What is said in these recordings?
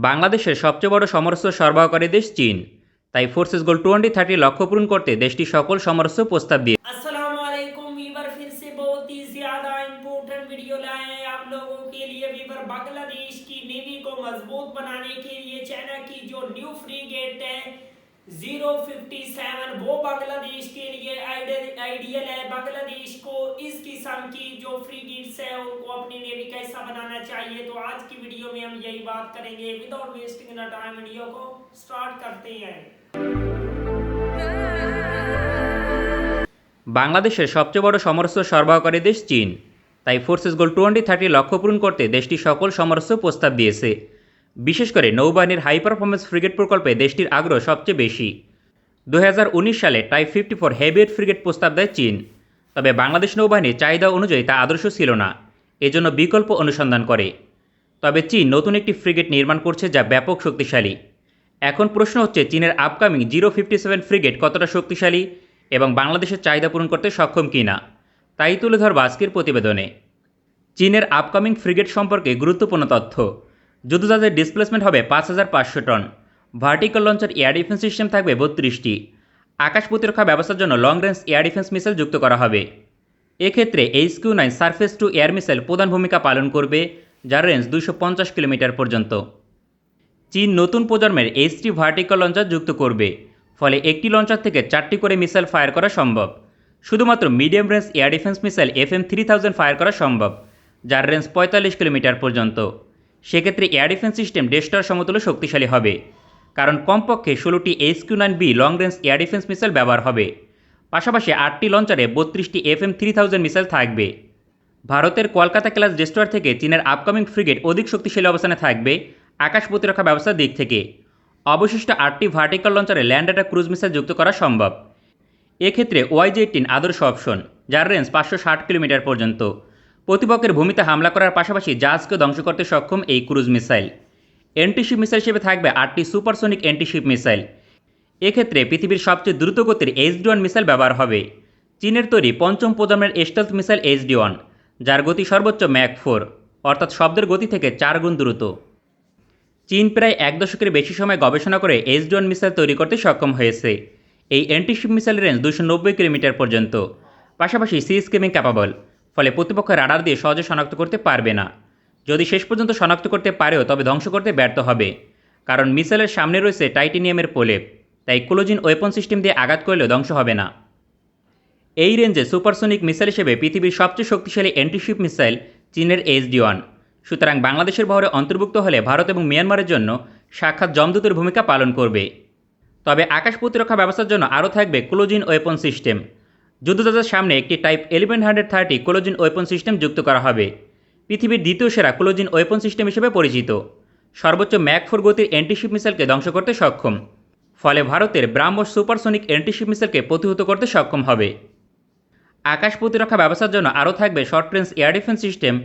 বাংলাদেশের সবচেয়ে বড় সমরাস্ত্র সরবরাহকারী দেশ চীন, তাই ফোর্সেস গোল 2030 লক্ষ্য পূরণ করতে দেশটি সকল সমরাস্ত্র প্রস্তাব দিয়ে। अस्सलामुअलैकुम वीवर, फिर से बहुत ही ज्यादा इम्पोर्टेंट वीडियो लाए हैं आप लोगों के लिए। वीवर, बांग्लादेश की नेवी को मजबूत बनाने के लिए चाइना की जो न्यू फ्रीगेट है 057 वो बांग्लादेश के लिए आइडियल है। बांग्लादेश को इस किस्म की जो फ्रीगेट्स है उनको अपनी नेवी का हिस्सा बनाना चाहिए। तो आज की वीडियो में हम यही बात करेंगे। विदाउट वेस्टिंग टाइम वीडियो को स्टार्ट करते हैं। বাংলাদেশের সবচেয়ে বড় সমরাস্ত্র সরবরাহকারী দেশ চীন, তাই ফোর্সেস গোল 2030 লক্ষ্য পূরণ করতে দেশটি সকল সমরাস্ত্র প্রস্তাব দিয়েছে। বিশেষ করে নৌবাহিনীর হাই পারফরমেন্স ফ্রিগেট প্রকল্পে দেশটির আগ্রহ সবচেয়ে বেশি। 2019 সালে টাইপ 54 হেভিওয়েট ফ্রিগেট প্রস্তাব দেয় চীন, তবে বাংলাদেশ নৌবাহিনীর চাহিদা অনুযায়ী তা আদর্শ ছিল না, এজন্য বিকল্প অনুসন্ধান করে। তবে চীন নতুন একটি ফ্রিগেট নির্মাণ করছে যা ব্যাপক শক্তিশালী। এখন প্রশ্ন হচ্ছে চীনের আপকামিং 057 ফ্রিগেট কতটা শক্তিশালী এবং বাংলাদেশের চাহিদা পূরণ করতে সক্ষম কিনা, তাই তুলে ধরব আজকের প্রতিবেদনে। চীনের আপকামিং ফ্রিগেট সম্পর্কে গুরুত্বপূর্ণ তথ্য। যুদ্ধজাহাজের ডিসপ্লেসমেন্ট হবে 5500 ton, vertical launcher air defence system থাকবে 32টি, আকাশ প্রতিরক্ষা ব্যবস্থার জন্য long range air defence missile যুক্ত করা হবে। এক্ষেত্রে HQ-9 surface two air missile প্রধান ভূমিকা পালন করবে, যার রেঞ্জ 250 কিলোমিটার পর্যন্ত। চীন নতুন প্রজন্মের H-3 ভার্টিক্যাল লঞ্চার যুক্ত করবে, ফলে একটি লঞ্চার থেকে 4টি করে মিসাইল ফায়ার করা সম্ভব। শুধুমাত্র medium range air defence missile FM-3000 fire করা সম্ভব, যার রেঞ্জ 45 কিলোমিটার পর্যন্ত। সেক্ষেত্রে এয়ার ডিফেন্স সিস্টেম ডেস্ট্রয়ার সমতুল্য শক্তিশালী হবে, কারণ কমপক্ষে 16টি HQ-9B long range air defence missile ব্যবহার হবে। পাশাপাশি 8টি লঞ্চারে 32টি FM-3000 মিসাইল থাকবে। ভারতের কলকাতা ক্লাস ডেস্ট্রয়ার থেকে চীনের আপকামিং ফ্রিগেট অধিক শক্তিশালী অবস্থানে থাকবে আকাশ প্রতিরক্ষা ব্যবস্থার দিক থেকে। অবশিষ্ট 8টি ভার্টিক্যাল লঞ্চারে ল্যান্ড অ্যাটাক ক্রুজ মিসাইল যুক্ত করা সম্ভব। এক্ষেত্রে YJ-18 আদর্শ অপশন, যার রেঞ্জ 560 কিলোমিটার পর্যন্ত। প্রতিপক্ষের ভূমিতে হামলা করার পাশাপাশি জাহাজকে ধ্বংস করতে সক্ষম এই ক্রুজ মিসাইল। অ্যান্টিশিপ মিসাইল হিসেবে থাকবে 8টি সুপারসনিক অ্যান্টিশিপ মিসাইল। এক্ষেত্রে পৃথিবীর সবচেয়ে দ্রুতগতির HD-1 মিসাইল ব্যবহার হবে। চীনের তৈরি পঞ্চম প্রজন্মের স্টেলথ মিসাইল HD-1, যার গতি সর্বোচ্চ ম্যাক 4, অর্থাৎ শব্দের গতি থেকে 4 গুণ দ্রুত। চীন প্রায় 1 দশকের বেশি সময় গবেষণা করে HD-1 মিসাইল তৈরি করতে সক্ষম হয়েছে। এই অ্যান্টিশিপ মিসাইলের রেঞ্জ 290 কিলোমিটার পর্যন্ত, পাশাপাশি সি স্কিমিং ক্যাপাবল, ফলে প্রতিপক্ষ রাডার দিয়ে সহজে শনাক্ত করতে পারবে না। যদি শেষ পর্যন্ত শনাক্ত করতে পারেও তবে ধ্বংস করতে ব্যর্থ হবে, কারণ মিসাইলের সামনে রয়েছে টাইটেনিয়ামের প্রলেপ, তাই ক্লোজিন ওয়েপন সিস্টেম দিয়ে আঘাত করলেও ধ্বংস হবে না। এই রেঞ্জে সুপারসনিক মিসাইল হিসেবে পৃথিবীর সবচেয়ে শক্তিশালী অ্যান্টিশিপ মিসাইল চীনের HD-1। সুতরাং বাংলাদেশের বহরে অন্তর্ভুক্ত হলে ভারত এবং মিয়ানমারের জন্য সাক্ষাৎ যমদূতের ভূমিকা পালন করবে। তবে আকাশ প্রতিরক্ষা ব্যবস্থার জন্য আরও থাকবে ক্লোজিন ওয়েপন সিস্টেম। যুদ্ধজাহাজের সামনে একটি টাইপ 1130 ক্লোজিন ওয়েপন সিস্টেম যুক্ত করা হবে। পৃথিবীর দ্বিতীয় সেরা ক্লোজিন ওয়েপন সিস্টেম হিসেবে পরিচিত। সর্বোচ্চ ম্যাক 4 গতির অ্যান্টিশিপ মিসাইলকে ধ্বংস করতে সক্ষম, ফলে ভারতের ব্রাহ্মস সুপারসনিক অ্যান্টিশিপ মিসাইলকে প্রতিহত করতে সক্ষম হবে। আকাশ প্রতিরক্ষা ব্যবস্থার জন্য আরও থাকবে short range air defence system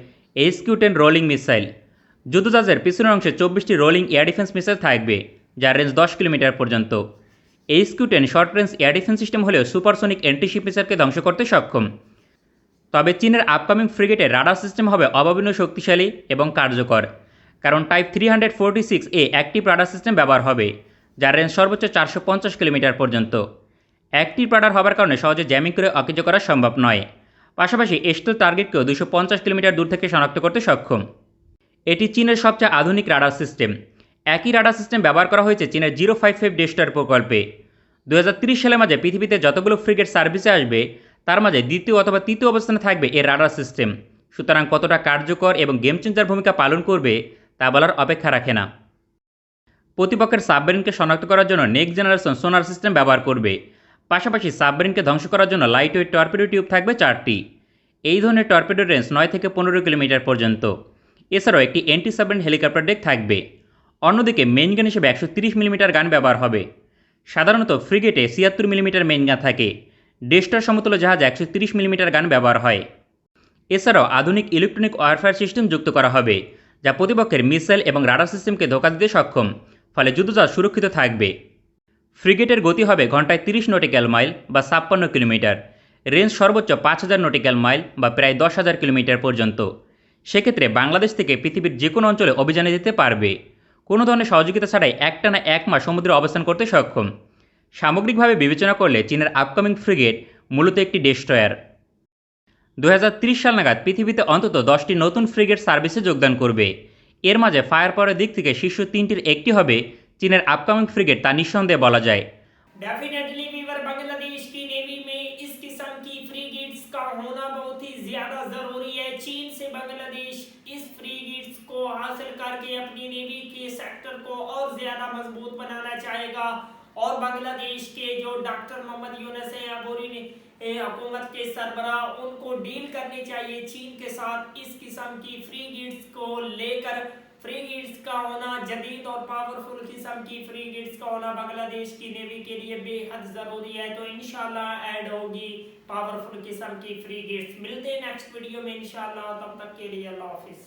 HQ-10 rolling missile. যুদ্ধজাহাজের পিছনের অংশে 24টি রোলিং এয়ার ডিফেন্স মিসাইল থাকবে, যার রেঞ্জ 10 কিলোমিটার পর্যন্ত। HQ-10 short range air defence system হলেও সুপারসনিক অ্যান্টিশিপ মিসাইলকে ধ্বংস করতে সক্ষম। তবে চীনের আপকামিং ফ্রিগেটের রাডার সিস্টেম হবে অভাবনীয় শক্তিশালী এবং কার্যকর, কারণ type 346A active radar system ব্যবহার হবে, যার রেঞ্জ সর্বোচ্চ 450 কিলোমিটার পর্যন্ত। অ্যাক্টিভ রাডার হওয়ার কারণে সহজে জ্যামিং করে অকেজো করা সম্ভব নয়। পাশাপাশি স্টেলথ টার্গেটকেও 250 কিলোমিটার দূর থেকে শনাক্ত করতে সক্ষম। এটি চীনের সবচেয়ে আধুনিক রাডার সিস্টেম। একই রাডার সিস্টেম ব্যবহার করা হয়েছে চীনের 055 ডেস্ট্রয়ার প্রকল্পে। 2030 সালের মাঝে পৃথিবীতে যতগুলো ফ্রিগেট সার্ভিসে আসবে তার মাঝে দ্বিতীয় অথবা তৃতীয় অবস্থানে থাকবে এর রাডার সিস্টেম। সুতরাং কতটা কার্যকর এবং গেম চেঞ্জার ভূমিকা পালন করবে তা বলার অপেক্ষা রাখে না। প্রতিপক্ষের সাবমেরিনকে শনাক্ত করার জন্য নেক্সট জেনারেশন সোনার সিস্টেম ব্যবহার করবে। পাশাপাশি সাবমেরিনকে ধ্বংস করার জন্য লাইট ওয়েট টর্পেডো টিউব থাকবে 4টি। এই ধরনের টর্পেডোর রেঞ্জ 9 থেকে 15 কিলোমিটার পর্যন্ত। এছাড়াও একটি অ্যান্টি সাবমেরিন হেলিকপ্টার ডেক থাকবে। অন্যদিকে মেইন গান হিসেবে 130 মিলিমিটার গান ব্যবহার হবে। সাধারণত ফ্রিগেটে 76 মিলিমিটার মেইন গান থাকে, ডেস্ট্রয়ার সমতুল্য জাহাজ 130 মিলিমিটার গান ব্যবহার হয়। এছাড়াও আধুনিক ইলেকট্রনিক ওয়ারফেয়ার সিস্টেম যুক্ত করা হবে, যা প্রতিপক্ষের মিসাইল এবং রাডার সিস্টেমকে ধোঁকা দিতে সক্ষম, ফলে যুদ্ধজাহাজ সুরক্ষিত থাকবে। ফ্রিগেটের গতি হবে ঘন্টায় 30 নটিক্যাল মাইল বা 56 কিলোমিটার, রেঞ্জ সর্বোচ্চ 5000 নটিক্যাল মাইল বা প্রায় 10,000 কিলোমিটার পর্যন্ত। সেক্ষেত্রে বাংলাদেশ থেকে পৃথিবীর যে কোনো অঞ্চলে অভিযানে যেতে পারবে। কোনো ধরনের সহযোগিতা ছাড়াই একটানা 1 মাস সমুদ্রে অবস্থান করতে সক্ষম। সামগ্রিকভাবে বিবেচনা করলে চীনের আপকামিং ফ্রিগেট মূলত একটি ডেস্ট্রয়ার। 2030 সাল নাগাদ পৃথিবীতে অন্তত 10টি নতুন ফ্রিগেট সার্ভিসে যোগদান করবে। এর মাঝে ফায়ার পাওয়ারের দিক থেকে শীর্ষ 3টির একটি হবে চীনের আপকামিং ফ্রিগেট, তা নিঃসন্দেহে বলা যায়। डेफिनेटली वीवर बांग्लादेश की नेवी में इस किस्म की फ्रीगेट्स का होना बहुत ही ज्यादा जरूरी है। चीन से बांग्लादेश इस फ्रीगेट्स को हासिल करके अपनी नेवी के सेक्टर को और ज्यादा मजबूत बनाना चाहेगा और बांग्लादेश के जो डॉक्टर मोहम्मद यूनुस अबोरी ने हुकूमत के सरबराह उनको डील करनी चाहिए चीन के साथ। इस किस्म की फ्रीगेट्स को लेकर फ्रीगेट्स का होना, जदीद और पावरफुल किस्म की फ्रीगेट्स का होना बांग्लादेश की नेवी के लिए बेहद ज़रूरी है। तो इंशाल्लाह ऐड होगी पावरफुल किस्म की फ्रीगेट्स। मिलते हैं नेक्स्ट वीडियो में इंशाल्लाह, तब तक के लिए अल्लाह हाफिज़।